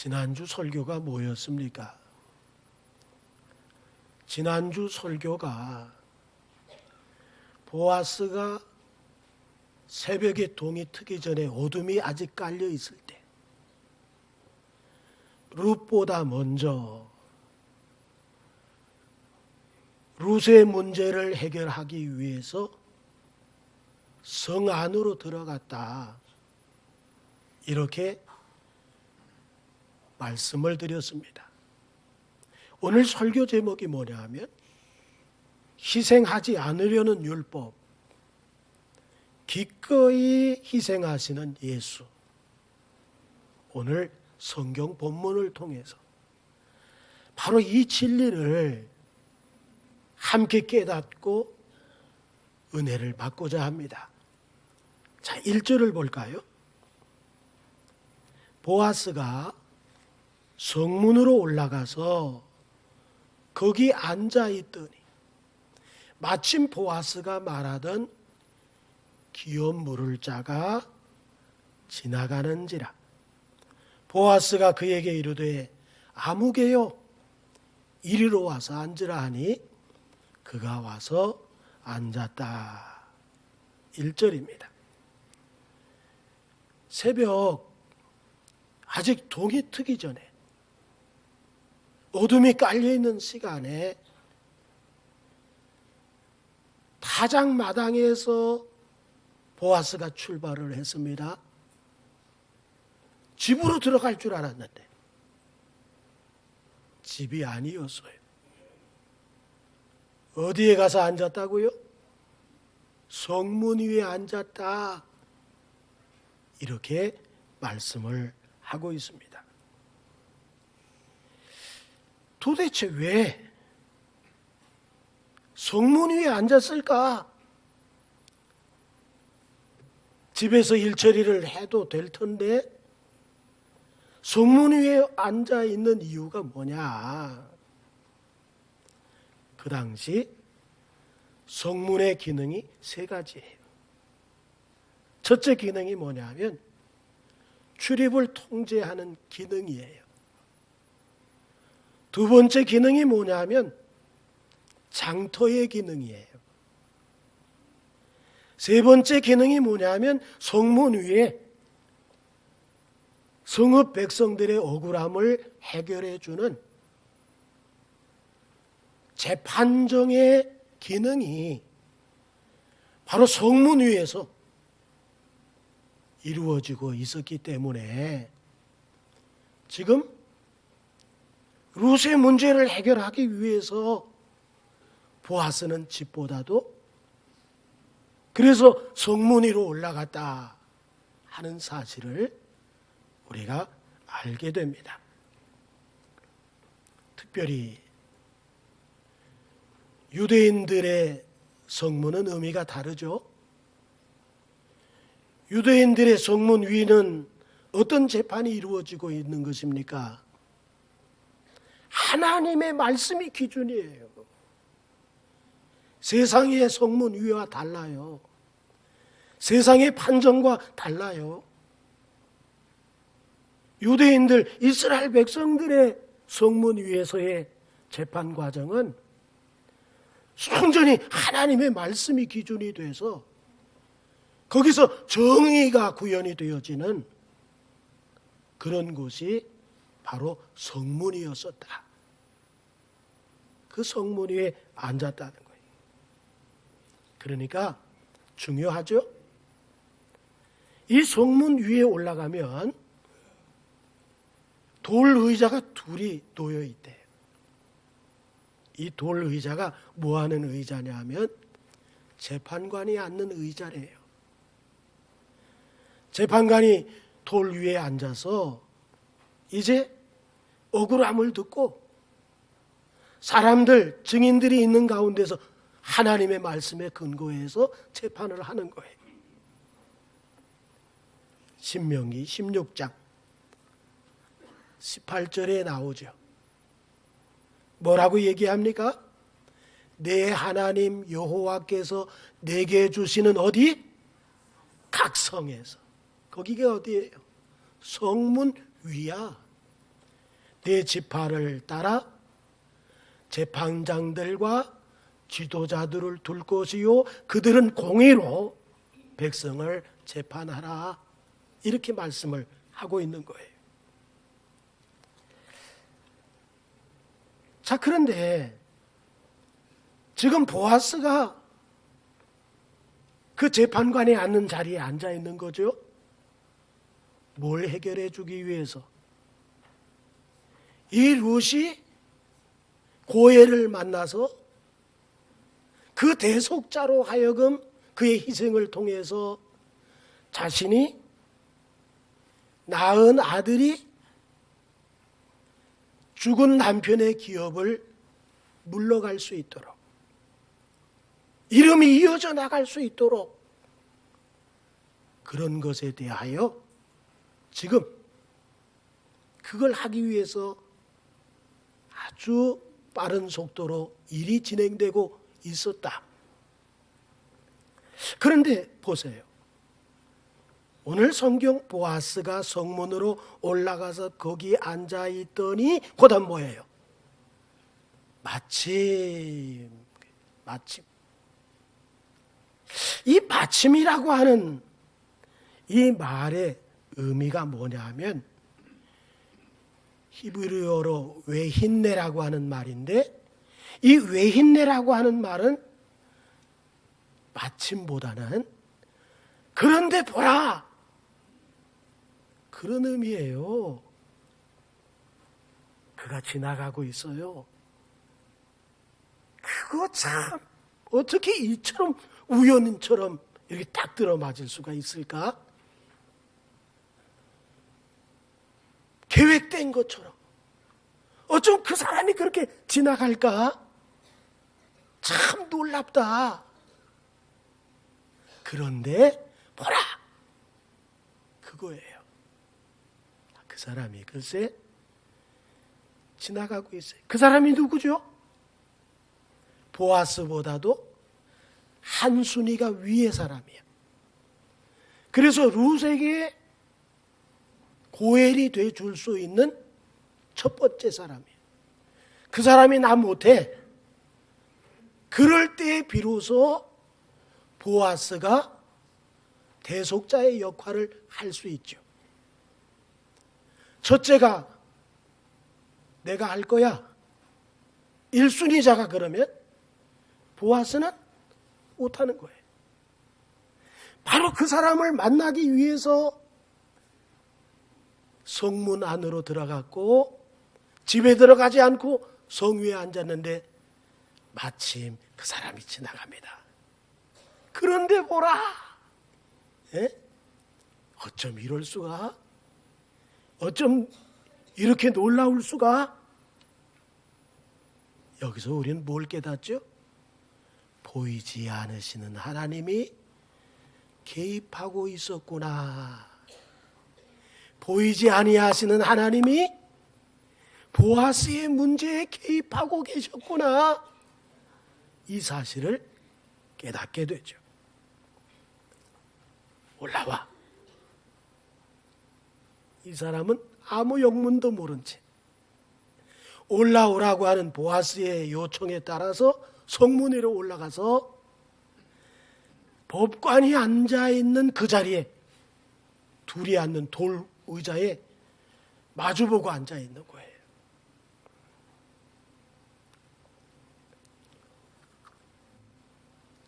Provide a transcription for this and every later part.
지난주 설교가 뭐였습니까? 지난주 설교가 보아스가 새벽에 동이 트기 전에 어둠이 아직 깔려 있을 때 룻보다 먼저 룻의 문제를 해결하기 위해서 성 안으로 들어갔다. 이렇게 말씀을 드렸습니다. 오늘 설교 제목이 뭐냐 하면 희생하지 않으려는 율법, 기꺼이 희생하시는 예수. 오늘 성경 본문을 통해서 바로 이 진리를 함께 깨닫고 은혜를 받고자 합니다. 자, 1절을 볼까요? 보아스가 성문으로 올라가서 거기 앉아 있더니 마침 보아스가 말하던 기업 물을 자가 지나가는지라. 보아스가 그에게 이르되 아무개요 이리로 와서 앉으라 하니 그가 와서 앉았다. 1절입니다. 새벽 아직 동이 트기 전에 어둠이 깔려있는 시간에 타작마당에서 보아스가 출발을 했습니다. 집으로 들어갈 줄 알았는데 집이 아니었어요. 어디에 가서 앉았다고요? 성문 위에 앉았다. 이렇게 말씀을 하고 있습니다. 도대체 왜 성문 위에 앉았을까? 집에서 일처리를 해도 될 텐데 성문 위에 앉아 있는 이유가 뭐냐? 그 당시 성문의 기능이 세 가지예요. 첫째 기능이 뭐냐면 출입을 통제하는 기능이에요. 두 번째 기능이 뭐냐면 장터의 기능이에요. 세 번째 기능이 뭐냐면 성문 위에 성읍 백성들의 억울함을 해결해 주는 재판정의 기능이 바로 성문 위에서 이루어지고 있었기 때문에 지금 룻의 문제를 해결하기 위해서 보아스는 집보다도 그래서 성문 위로 올라갔다 하는 사실을 우리가 알게 됩니다. 특별히 유대인들의 성문은 의미가 다르죠. 유대인들의 성문 위는 어떤 재판이 이루어지고 있는 것입니까? 하나님의 말씀이 기준이에요. 세상의 성문 위와 달라요. 세상의 판정과 달라요. 유대인들, 이스라엘 백성들의 성문 위에서의 재판 과정은 순전히 하나님의 말씀이 기준이 돼서 거기서 정의가 구현이 되어지는 그런 곳이 바로 성문이었었다. 그 성문 위에 앉았다는 거예요. 그러니까 중요하죠? 이 성문 위에 올라가면 돌 의자가 둘이 놓여 있대요. 이 돌 의자가 뭐 하는 의자냐 하면 재판관이 앉는 의자래요. 재판관이 돌 위에 앉아서 이제 억울함을 듣고 사람들, 증인들이 있는 가운데서 하나님의 말씀에 근거해서 재판을 하는 거예요. 신명기 16장 18절에 나오죠. 뭐라고 얘기합니까? 내 하나님 여호와께서 내게 주시는 어디? 각 성에서. 거기가 어디예요? 성문 위야. 네 지파를 따라 재판장들과 지도자들을 둘 것이요 그들은 공의로 백성을 재판하라. 이렇게 말씀을 하고 있는 거예요. 자, 그런데 지금 보아스가 그 재판관에 앉는 자리에 앉아 있는 거죠. 뭘 해결해 주기 위해서? 이 룻이 고엘을 만나서 그 대속자로 하여금 그의 희생을 통해서 자신이 낳은 아들이 죽은 남편의 기업을 물러갈 수 있도록, 이름이 이어져 나갈 수 있도록, 그런 것에 대하여 지금 그걸 하기 위해서 아주 빠른 속도로 일이 진행되고 있었다. 그런데 보세요. 오늘 성경 보아스가 성문으로 올라가서 거기 앉아 있더니 그다음 뭐예요? 마침. 이 마침이라고 하는 이 말의 의미가 뭐냐면 히브리어로 외힌네라고 하는 말인데, 이 외힌네라고 하는 말은 마침보다는 그런데 보라, 그런 의미예요. 그가 지나가고 있어요. 그거 참 어떻게 이처럼 우연처럼 이렇게 딱 들어맞을 수가 있을까? 계획된 것처럼 어쩜 그 사람이 그렇게 지나갈까? 참 놀랍다. 그런데 보라, 그거예요. 그 사람이 글쎄 지나가고 있어요. 그 사람이 누구죠? 보아스보다도 한 순위가 위의 사람이야. 그래서 룻에게 고엘이 돼 줄 수 있는 첫 번째 사람이에요. 그 사람이 나 못해. 그럴 때 비로소 보아스가 대속자의 역할을 할 수 있죠. 첫째가 내가 할 거야. 1순위자가 그러면 보아스는 못하는 거예요. 바로 그 사람을 만나기 위해서 성문 안으로 들어갔고 집에 들어가지 않고 성 위에 앉았는데 마침 그 사람이 지나갑니다. 그런데 보라, 예? 어쩜 이럴 수가? 어쩜 이렇게 놀라울 수가? 여기서 우리는 뭘 깨닫죠? 보이지 않으시는 하나님이 개입하고 있었구나. 보이지 아니하시는 하나님이 보아스의 문제에 개입하고 계셨구나. 이 사실을 깨닫게 되죠. 올라와. 이 사람은 아무 영문도 모른 채 올라오라고 하는 보아스의 요청에 따라서 성문 위로 올라가서 법관이 앉아있는 그 자리에, 둘이 앉는 돌 의자에 마주보고 앉아있는 거예요.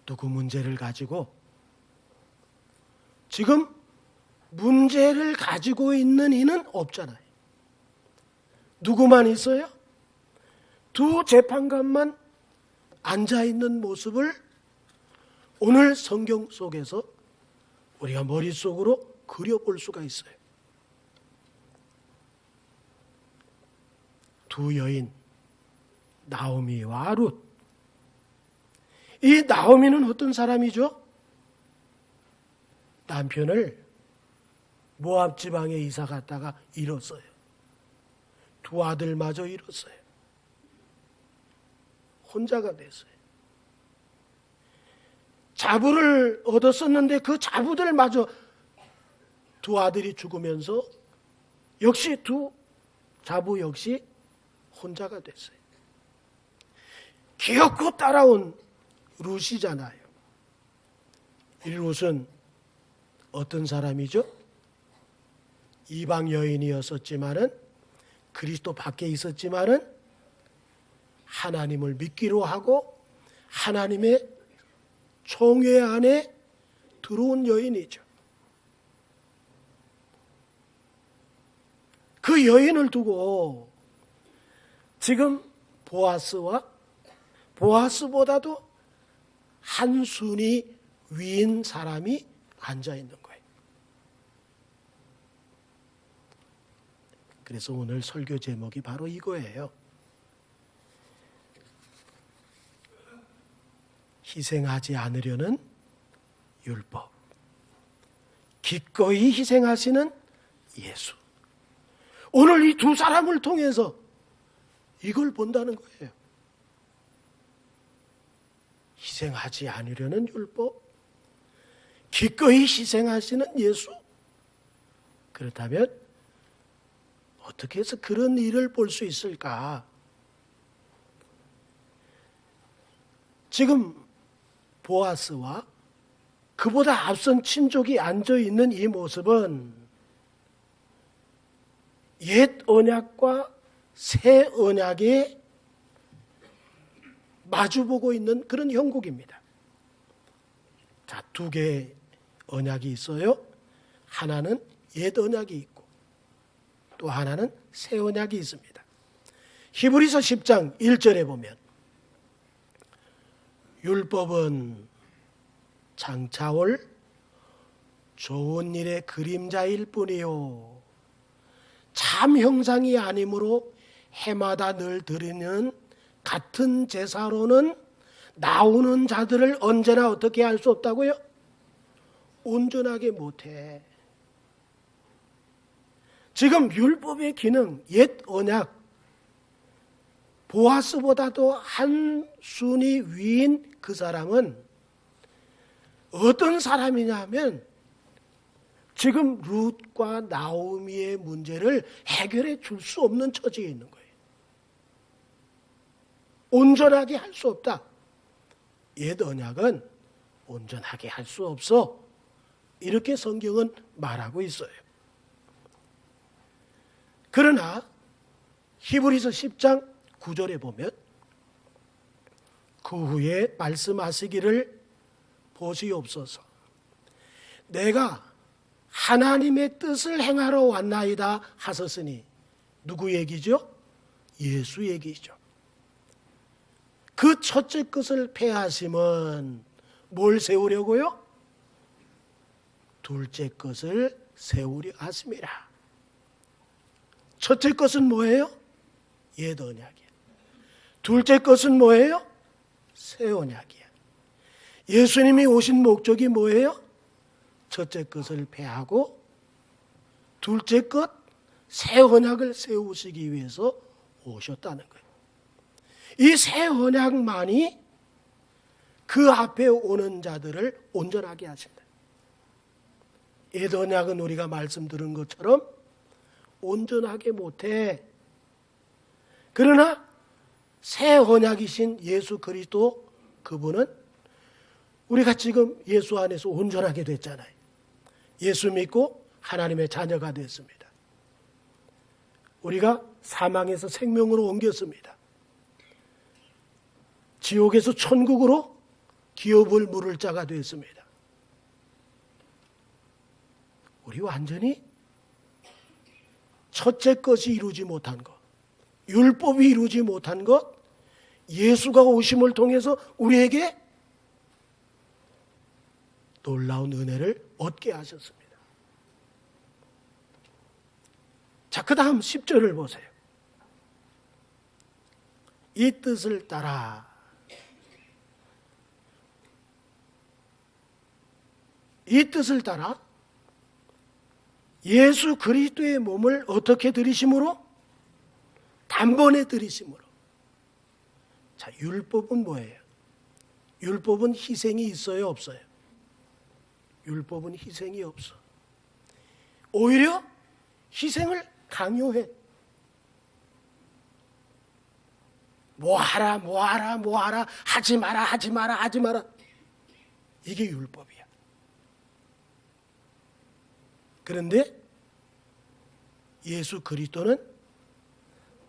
또 그 문제를 가지고, 지금 문제를 가지고 있는 이는 없잖아요. 누구만 있어요? 두 재판관만 앉아있는 모습을 오늘 성경 속에서 우리가 머릿속으로 그려볼 수가 있어요. 두 여인, 나오미와 룻. 이 나오미는 어떤 사람이죠? 남편을 모압 지방에 이사 갔다가 잃었어요. 두 아들마저 잃었어요. 혼자가 됐어요. 자부를 얻었었는데 그 자부들마저 두 아들이 죽으면서 역시 두 자부 역시 혼자가 됐어요. 기어코 따라온 룻이잖아요. 이 룻은 어떤 사람이죠? 이방 여인이었었지만은 그리스도 밖에 있었지만은 하나님을 믿기로 하고 하나님의 총회 안에 들어온 여인이죠. 그 여인을 두고 지금 보아스보다도 한 순위 위인 사람이 앉아 있는 거예요. 그래서 오늘 설교 제목이 바로 이거예요. 희생하지 않으려는 율법. 기꺼이 희생하시는 예수. 오늘 이 두 사람을 통해서 이걸 본다는 거예요. 희생하지 않으려는 율법, 기꺼이 희생하시는 예수. 그렇다면 어떻게 해서 그런 일을 볼 수 있을까? 지금 보아스와 그보다 앞선 친족이 앉아 있는 이 모습은 옛 언약과 새 언약에 마주보고 있는 그런 형국입니다. 자, 두 개의 언약이 있어요. 하나는 옛 언약이 있고 또 하나는 새 언약이 있습니다. 히브리서 10장 1절에 보면 율법은 장차올 좋은 일의 그림자일 뿐이요 참 형상이 아니므로 해마다 늘 드리는 같은 제사로는 나오는 자들을 언제나 어떻게 할 수 없다고요? 온전하게 못해. 지금 율법의 기능, 옛 언약, 보아스보다도 한 순위 위인 그 사람은 어떤 사람이냐 하면 지금 룻과 나오미의 문제를 해결해 줄 수 없는 처지에 있는 거예요. 온전하게 할 수 없다. 옛 언약은 온전하게 할 수 없어. 이렇게 성경은 말하고 있어요. 그러나 히브리서 10장 9절에 보면 그 후에 말씀하시기를 보시옵소서. 내가 하나님의 뜻을 행하러 왔나이다 하셨으니 누구 얘기죠? 예수 얘기죠. 그 첫째 것을 폐하심은 뭘 세우려고요? 둘째 것을 세우려 하심이라. 첫째 것은 뭐예요? 옛 언약이야. 둘째 것은 뭐예요? 새 언약이야. 예수님이 오신 목적이 뭐예요? 첫째 것을 폐하고 둘째 것, 새 언약을 세우시기 위해서 오셨다는 거예요. 이 새 언약만이 그 앞에 오는 자들을 온전하게 하신다. 옛 언약은 우리가 말씀 들은 것처럼 온전하게 못해. 그러나 새 언약이신 예수 그리스도 그분은 우리가 지금 예수 안에서 온전하게 됐잖아요. 예수 믿고 하나님의 자녀가 됐습니다. 우리가 사망에서 생명으로 옮겼습니다. 지옥에서 천국으로 기업을 물을 자가 됐습니다. 우리 완전히 첫째 것이 이루지 못한 것, 율법이 이루지 못한 것, 예수가 오심을 통해서 우리에게 놀라운 은혜를 얻게 하셨습니다. 자, 그 다음 10절을 보세요. 이 뜻을 따라 예수 그리스도의 몸을 어떻게 드리심으로? 단번에 드리심으로. 자, 율법은 뭐예요? 율법은 희생이 있어요, 없어요? 율법은 희생이 없어. 오히려 희생을 강요해. 뭐하라 뭐하라 뭐하라, 하지 마라 하지 마라 하지 마라. 이게 율법이야. 그런데 예수 그리스도는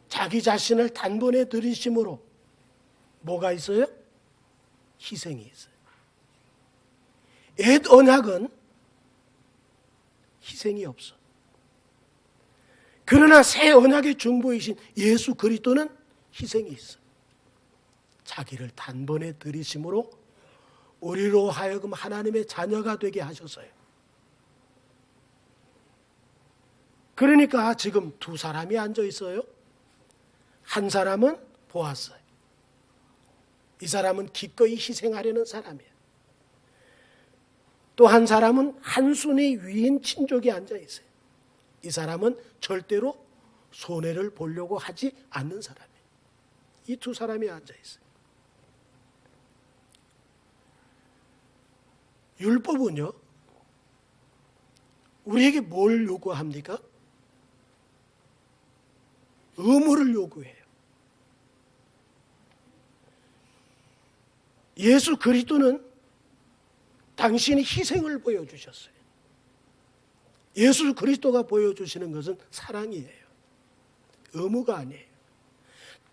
자기 자신을 단번에 들이심으로 뭐가 있어요? 희생이 있어요. 옛 언약은 희생이 없어. 그러나 새 언약의 중보이신 예수 그리스도는 희생이 있어. 자기를 단번에 들이심으로 우리로 하여금 하나님의 자녀가 되게 하셨어요. 그러니까 지금 두 사람이 앉아 있어요. 한 사람은 보았어요. 이 사람은 기꺼이 희생하려는 사람이에요. 또 한 사람은 한순위 위인 친족이 앉아 있어요. 이 사람은 절대로 손해를 보려고 하지 않는 사람이에요. 이 두 사람이 앉아 있어요. 율법은요, 우리에게 뭘 요구합니까? 의무를 요구해요. 예수 그리스도는 당신이 희생을 보여주셨어요. 예수 그리스도가 보여주시는 것은 사랑이에요. 의무가 아니에요.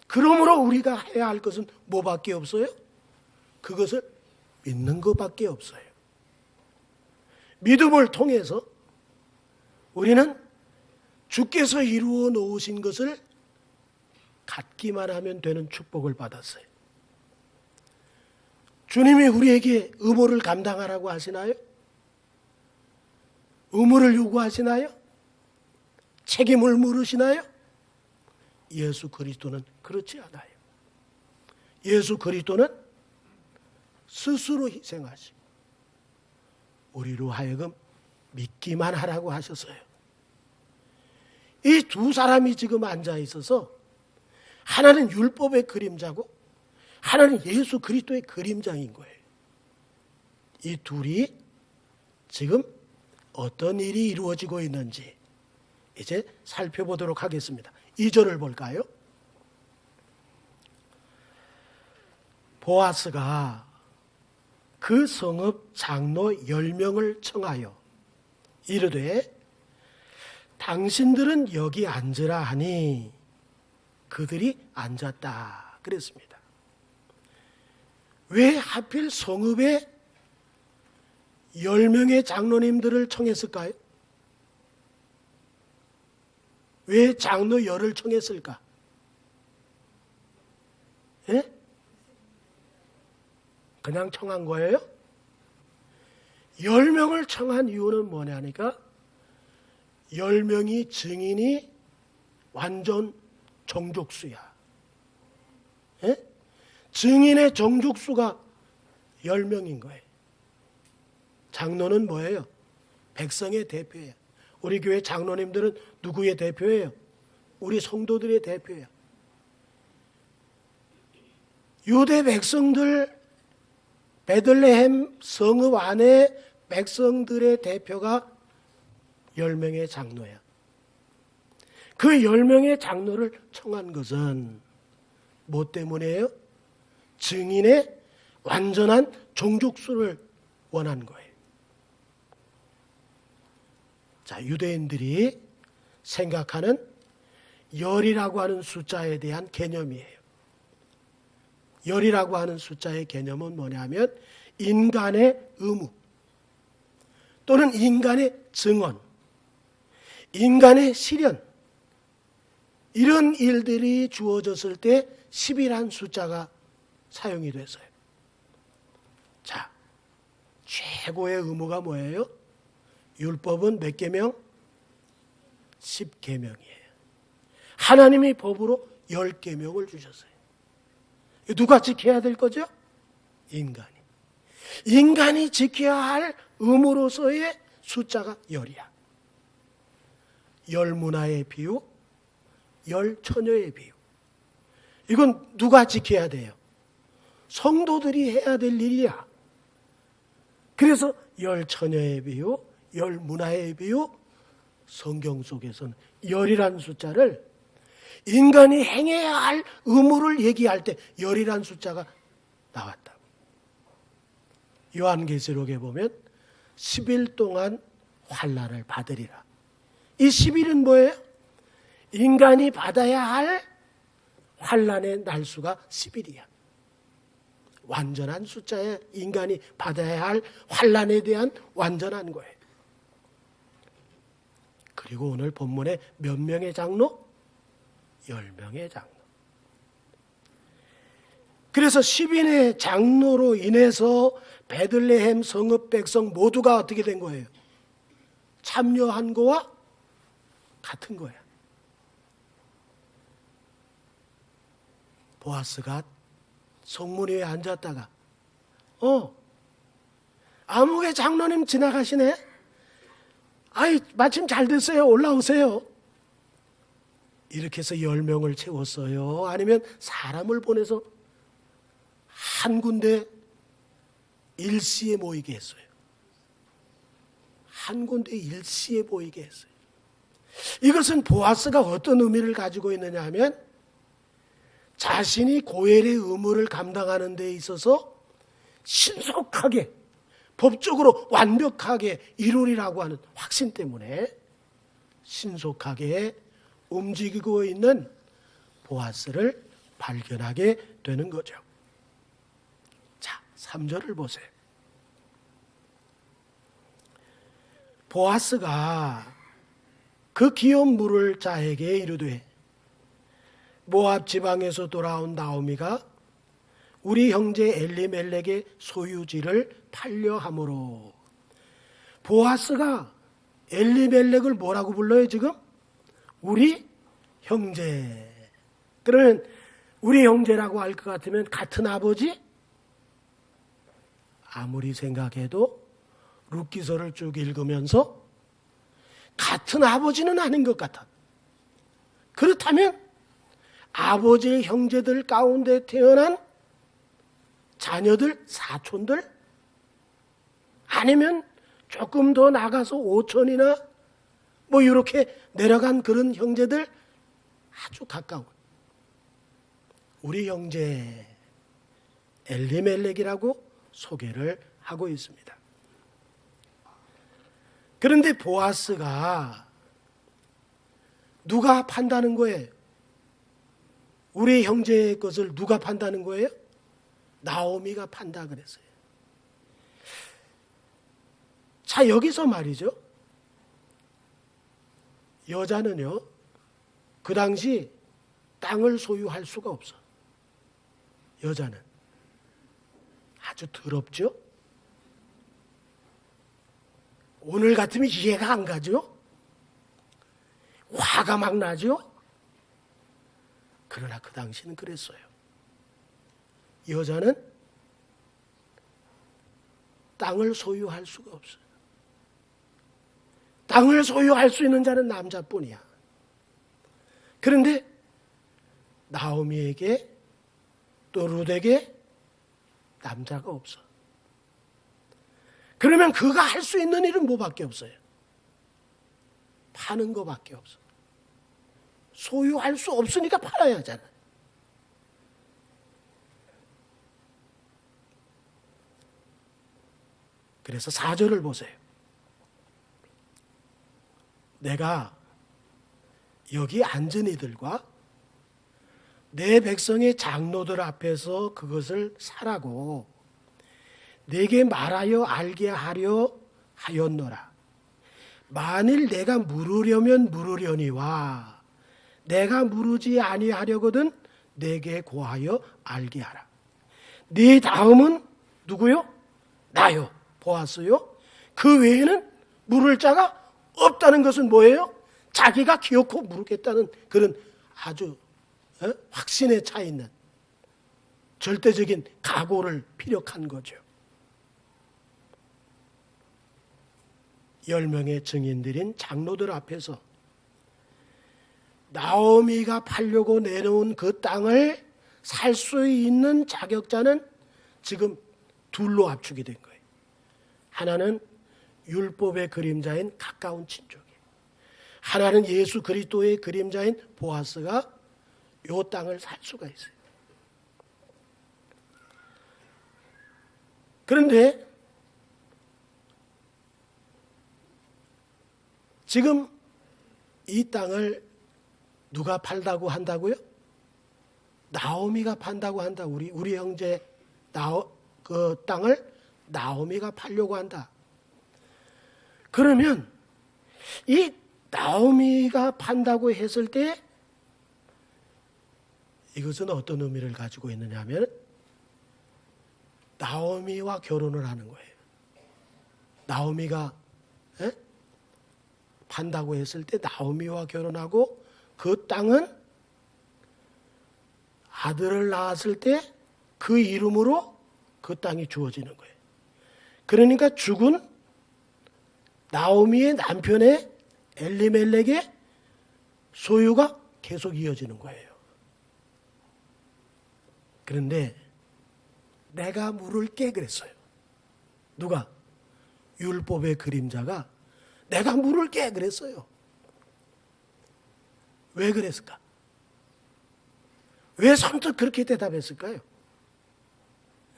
그러므로 우리가 해야 할 것은 뭐밖에 없어요? 그것을 믿는 것밖에 없어요. 믿음을 통해서 우리는 주께서 이루어 놓으신 것을 갖기만 하면 되는 축복을 받았어요. 주님이 우리에게 의무를 감당하라고 하시나요? 의무를 요구하시나요? 책임을 물으시나요? 예수 그리스도는 그렇지 않아요. 예수 그리스도는 스스로 희생하시고 우리로 하여금 믿기만 하라고 하셨어요. 이 두 사람이 지금 앉아 있어서 하나는 율법의 그림자고 하나는 예수 그리스도의 그림자인 거예요. 이 둘이 지금 어떤 일이 이루어지고 있는지 이제 살펴보도록 하겠습니다. 2절을 볼까요? 보아스가 그 성읍 장로 10명을 청하여 이르되 당신들은 여기 앉으라 하니 그들이 앉았다 그랬습니다. 왜 하필 성읍에 10명의 장로님들을 청했을까요? 왜 장로 10을 청했을까? 예? 그냥 청한 거예요? 10명을 청한 이유는 뭐냐니까 10명이 증인이 완전 정족수야. 예? 증인의 정족수가 10명인 거예요. 장로는 뭐예요? 백성의 대표예요. 우리 교회 장로님들은 누구의 대표예요? 우리 성도들의 대표예요. 유대 백성들, 베들레헴 성읍 안에 백성들의 대표가 10명의 장로야. 그 10명의 장로를 청한 것은 뭐 때문이에요? 증인의 완전한 종족수를 원한 거예요. 자, 유대인들이 생각하는 열이라고 하는 숫자에 대한 개념이에요. 열이라고 하는 숫자의 개념은 뭐냐면 인간의 의무 또는 인간의 증언, 인간의 실현 이런 일들이 주어졌을 때 10이라는 숫자가 사용이 됐어요. 자, 최고의 의무가 뭐예요? 율법은 몇 계명? 10계명이에요. 하나님이 법으로 10계명을 주셨어요. 누가 지켜야 될 거죠? 인간이. 인간이 지켜야 할 의무로서의 숫자가 10이야. 10문화의 비유, 10처녀의 비유. 이건 누가 지켜야 돼요? 성도들이 해야 될 일이야. 그래서 10처녀의 비유, 10문화의 비유, 성경 속에서는 10이라는 숫자를 인간이 행해야 할 의무를 얘기할 때 열이란 숫자가 나왔다. 요한계시록에 보면 10일 동안 환난을 받으리라. 이 10일은 뭐예요? 인간이 받아야 할 환난의 날수가 10일이야. 완전한 숫자에 인간이 받아야 할 환난에 대한 완전한 거예요. 그리고 오늘 본문에 몇 명의 장로? 10명의 장로. 그래서 10인의 장로로 인해서 베들레헴 성읍 백성 모두가 어떻게 된 거예요? 참여한 거와 같은 거야. 보아스가 성문 위에 앉았다가 아무개 장로님 지나가시네? 아이 마침 잘 됐어요. 올라오세요. 이렇게 해서 10명을 채웠어요? 아니면 사람을 보내서 한 군데 일시에 모이게 했어요? 한 군데 일시에 모이게 했어요. 이것은 보아스가 어떤 의미를 가지고 있느냐 하면 자신이 고엘의 의무를 감당하는 데 있어서 신속하게 법적으로 완벽하게 이루리라고 하는 확신 때문에 신속하게 움직이고 있는 보아스를 발견하게 되는 거죠. 자, 3절을 보세요. 보아스가 그 귀여운 물을 자에게 이르되 모압 지방에서 돌아온 나오미가 우리 형제 엘리멜렉의 소유지를 팔려 함으로. 보아스가 엘리멜렉을 뭐라고 불러요 지금? 우리 형제. 그러면 우리 형제라고 할 것 같으면 같은 아버지? 아무리 생각해도 룻기서를 쭉 읽으면서 같은 아버지는 아닌 것 같아. 그렇다면 아버지의 형제들 가운데 태어난 자녀들, 사촌들, 아니면 조금 더 나가서 오촌이나 뭐 이렇게 내려간 그런 형제들 아주 가까운 우리 형제 엘리멜렉이라고 소개를 하고 있습니다. 그런데 보아스가 누가 판다는 거예요? 우리 형제의 것을 누가 판다는 거예요? 나오미가 판다 그랬어요. 자, 여기서 말이죠. 여자는요, 그 당시 땅을 소유할 수가 없어. 여자는. 아주 더럽죠? 오늘 같으면 이해가 안 가죠? 화가 막 나죠? 그러나 그 당시는 그랬어요. 여자는 땅을 소유할 수가 없어요. 땅을 소유할 수 있는 자는 남자뿐이야. 그런데 나오미에게 또 룻에게 남자가 없어. 그러면 그가 할 수 있는 일은 뭐밖에 없어요? 파는 거밖에 없어. 소유할 수 없으니까 팔아야 하잖아. 그래서 4절을 보세요. 내가 여기 앉은 이들과 내 백성의 장로들 앞에서 그것을 사라고 내게 말하여 알게 하려 하였노라. 만일 내가 물으려면 물으려니와 내가 물으지 아니하려거든 내게 고하여 알게 하라. 네 다음은 누구요? 나요. 보았어요? 그 외에는 물을 자가 없다는 것은 뭐예요? 자기가 기어코 물겠다는 그런 아주 확신에 차 있는 절대적인 각오를 피력한 거죠. 10명의 증인들인 장로들 앞에서 나오미가 팔려고 내놓은 그 땅을 살 수 있는 자격자는 지금 둘로 압축이 된 거예요. 하나는 율법의 그림자인 가까운 친족이에요. 하나는 예수 그리스도의 그림자인 보아스가 요 땅을 살 수가 있어요. 그런데 지금 이 땅을 누가 팔다고 한다고요? 나오미가 판다고 한다. 우리 형제 그 땅을 나오미가 팔려고 한다. 그러면 이 나오미가 판다고 했을 때 이것은 어떤 의미를 가지고 있느냐 하면 나오미와 결혼을 하는 거예요. 나오미가 판다고 했을 때 나오미와 결혼하고 그 땅은 아들을 낳았을 때 그 이름으로 그 땅이 주어지는 거예요. 그러니까 죽은 나오미의 남편의 엘리멜렉의 소유가 계속 이어지는 거예요. 그런데 내가 물을게 그랬어요. 누가? 율법의 그림자가 내가 물을게 그랬어요. 왜 그랬을까? 왜 선뜻 그렇게 대답했을까요?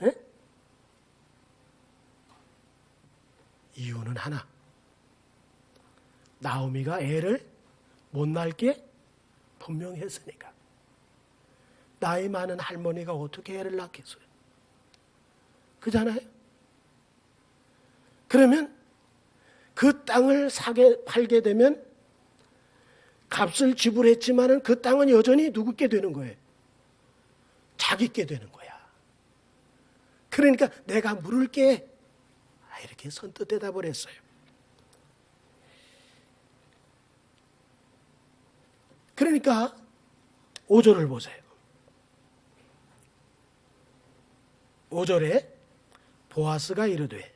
에? 이유는 하나. 나오미가 애를 못 낳게 분명했으니까. 나이 많은 할머니가 어떻게 애를 낳겠어요? 그잖아요? 그러면 그 땅을 팔게 되면 값을 지불했지만은 그 땅은 여전히 누구께 되는 거예요? 자기께 되는 거야. 그러니까 내가 물을게. 이렇게 선뜻 대답을 했어요. 그러니까 5절을 보세요. 5절에 보아스가 이르되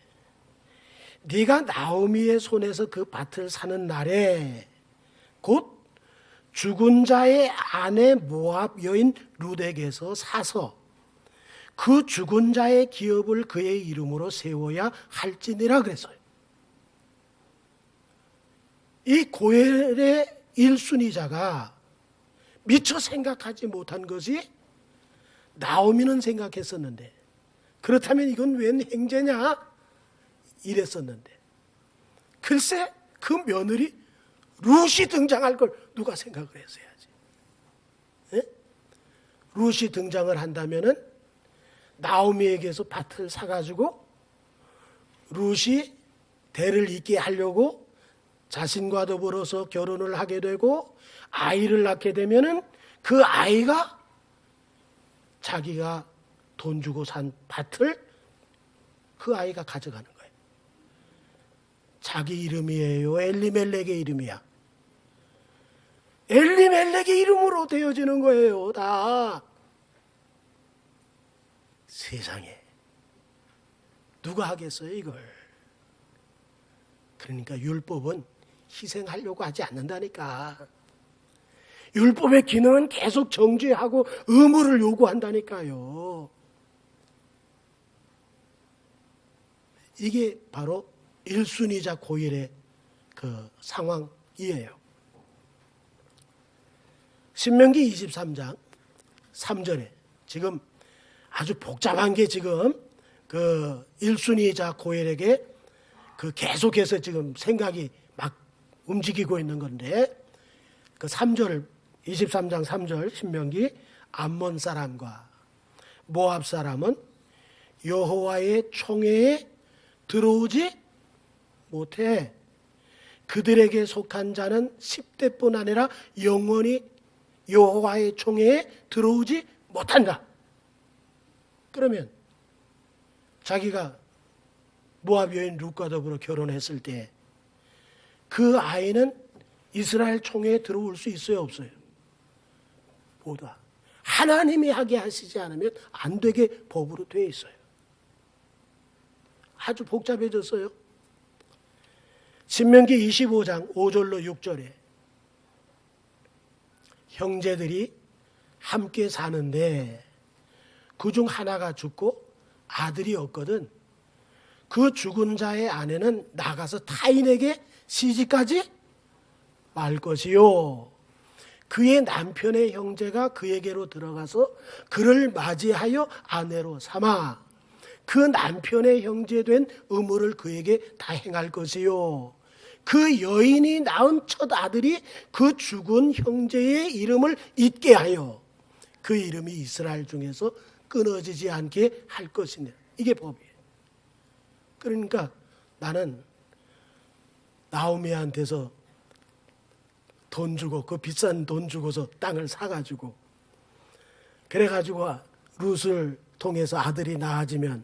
네가 나오미의 손에서 그 밭을 사는 날에 곧 죽은 자의 아내 모압 여인 룻에게서 사서 그 죽은 자의 기업을 그의 이름으로 세워야 할지니라 그랬어요. 이 고엘의 1순위자가 미처 생각하지 못한 것이 나오미는 생각했었는데 그렇다면 이건 웬 행제냐? 이랬었는데 글쎄 그 며느리 룻이 등장할 걸 누가 생각을 했어야지. 예? 룻이 등장을 한다면은 나오미에게서 밭을 사가지고 룻이 대를 잇게 하려고 자신과 더불어서 결혼을 하게 되고 아이를 낳게 되면은 그 아이가 자기가 돈 주고 산 밭을 그 아이가 가져가는 거예요. 자기 이름이에요? 엘리멜렉의 이름이야? 엘리멜렉의 이름으로 되어지는 거예요. 다. 세상에 누가 하겠어요 이걸? 그러니까 율법은 희생하려고 하지 않는다니까. 율법의 기능은 계속 정죄하고 의무를 요구한다니까요. 이게 바로 1순위자 고일의 그 상황이에요. 신명기 23장 3절에 지금 아주 복잡한 게 지금 그 1순위자 고엘에게 그 계속해서 지금 생각이 막 움직이고 있는 건데 그 3절 23장 3절 신명기 암몬 사람과 모압 사람은 여호와의 총회에 들어오지 못해 그들에게 속한 자는 10대뿐 아니라 영원히 여호와의 총회에 들어오지 못한다. 그러면 자기가 모압 여인 룻과 더불어 결혼했을 때 그 아이는 이스라엘 총회에 들어올 수 있어요 없어요? 보다 하나님이 하게 하시지 않으면 안 되게 법으로 되어 있어요. 아주 복잡해졌어요. 신명기 25장 5절로 6절에 형제들이 함께 사는데 그중 하나가 죽고 아들이 없거든 그 죽은 자의 아내는 나가서 타인에게 시집가지 말 것이요 그의 남편의 형제가 그에게로 들어가서 그를 맞이하여 아내로 삼아 그 남편의 형제 된 의무를 그에게 다 행할 것이요. 그 여인이 낳은 첫 아들이 그 죽은 형제의 이름을 잊게 하여 그 이름이 이스라엘 중에서 끊어지지 않게 할 것이냐. 이게 법이에요. 그러니까 나는 나오미한테서 돈 주고, 그 비싼 돈 주고서 땅을 사가지고, 그래가지고 룻을 통해서 아들이 낳아지면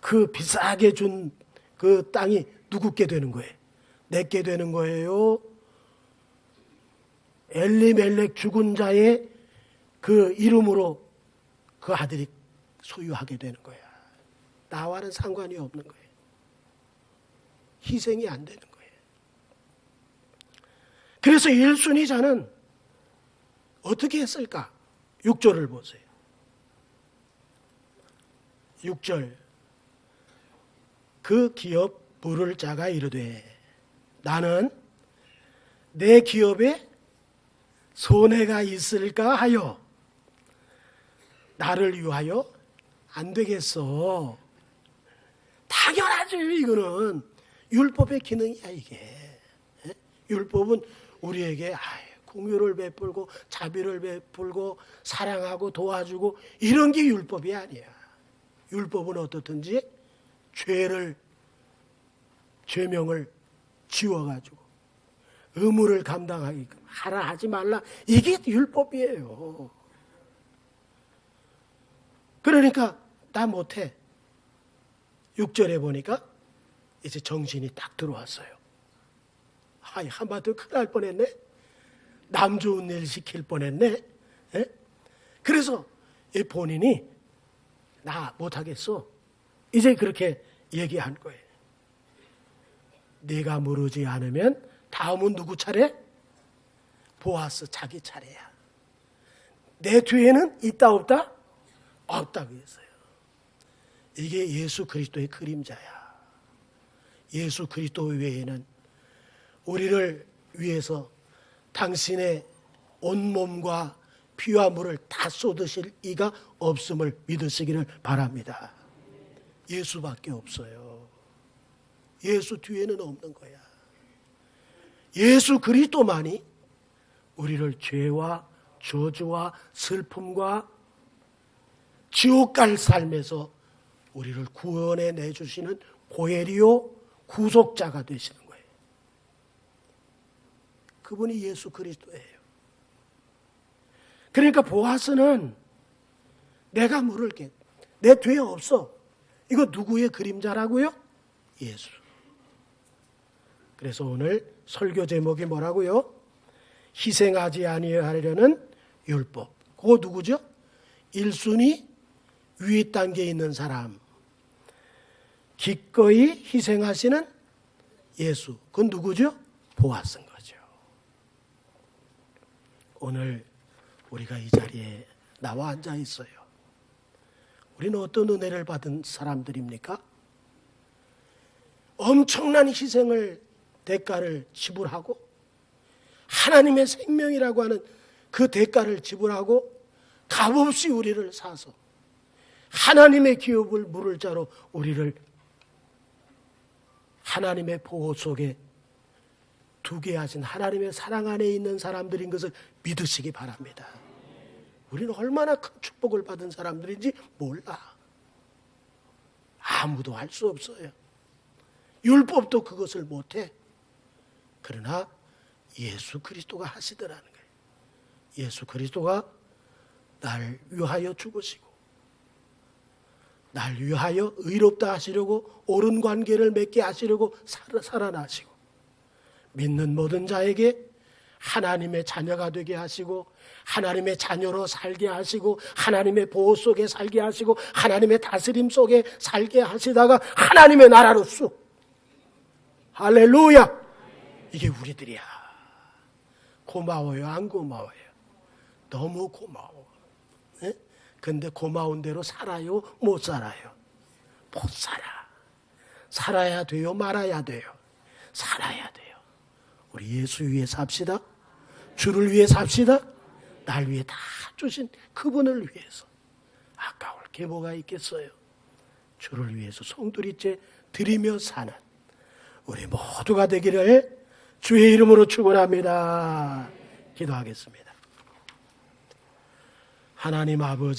그 비싸게 준 그 땅이 누구께 되는 거예요? 내게 되는 거예요? 엘리멜렉 죽은 자의 그 이름으로 그 아들이 소유하게 되는 거야. 나와는 상관이 없는 거예요. 희생이 안 되는 거예요. 그래서 1순위자는 어떻게 했을까? 6절을 보세요. 6절. 그 기업 부를 자가 이르되 나는 내 기업에 손해가 있을까 하여 나를 위하여 안 되겠어. 당연하죠. 이거는 율법의 기능이야. 이게 율법은 우리에게 공유를 베풀고 자비를 베풀고 사랑하고 도와주고 이런 게 율법이 아니야. 율법은 어떻든지 죄명을 지워가지고 의무를 감당하게끔 하라 하지 말라. 이게 율법이에요. 그러니까 나 못해. 6절에 보니까 이제 정신이 딱 들어왔어요. 한마디로 큰일 날 뻔했네. 남 좋은 일 시킬 뻔했네. 에? 그래서 본인이 나 못하겠어. 이제 그렇게 얘기한 거예요. 네가 모르지 않으면 다음은 누구 차례? 보아스 자기 차례야. 내 뒤에는 있다 없다? 없다고 했어요. 이게 예수 그리스도의 그림자야. 예수 그리스도 외에는 우리를 위해서 당신의 온몸과 피와 물을 다 쏟으실 이가 없음을 믿으시기를 바랍니다. 예수밖에 없어요. 예수 뒤에는 없는 거야. 예수 그리스도만이 우리를 죄와 저주와 슬픔과 지옥 갈 삶에서 우리를 구원해 내주시는 고엘이요 구속자가 되시는 거예요. 그분이 예수 그리스도예요. 그러니까 보아스는 내가 물을게. 내 뒤에 없어. 이거 누구의 그림자라고요? 예수. 그래서 오늘 설교 제목이 뭐라고요? 희생하지 아니하려는 율법. 그거 누구죠? 1순위 위 단계에 있는 사람. 기꺼이 희생하시는 예수. 그건 누구죠? 보아스인 거죠. 오늘 우리가 이 자리에 나와 앉아 있어요. 우리는 어떤 은혜를 받은 사람들입니까? 엄청난 희생을 대가를 지불하고 하나님의 생명이라고 하는 그 대가를 지불하고 값없이 우리를 사서 하나님의 기업을 물을 자로 우리를 하나님의 보호 속에 두게 하신 하나님의 사랑 안에 있는 사람들인 것을 믿으시기 바랍니다. 우리는 얼마나 큰 축복을 받은 사람들인지 몰라. 아무도 할 수 없어요. 율법도 그것을 못해. 그러나 예수 그리스도가 하시더라는 거예요. 예수 그리스도가 날 위하여 죽으시고 날 위하여 의롭다 하시려고 옳은 관계를 맺게 하시려고 살아나시고 믿는 모든 자에게 하나님의 자녀가 되게 하시고 하나님의 자녀로 살게 하시고 하나님의 보호 속에 살게 하시고 하나님의 다스림 속에 살게 하시다가 하나님의 나라로 쑥. 할렐루야. 이게 우리들이야. 고마워요? 안 고마워요? 너무 고마워. 네? 근데 고마운 대로 살아요? 못 살아요? 못 살아. 살아야 돼요? 말아야 돼요? 살아야 돼요. 우리 예수 위에 삽시다. 주를 위해 삽시다. 날 위해 다 주신 그분을 위해서. 아까울 게 뭐가 있겠어요. 주를 위해서 송두리째 드리며 사는 우리 모두가 되기를 주의 이름으로 축원합니다. 기도하겠습니다. 하나님 아버지,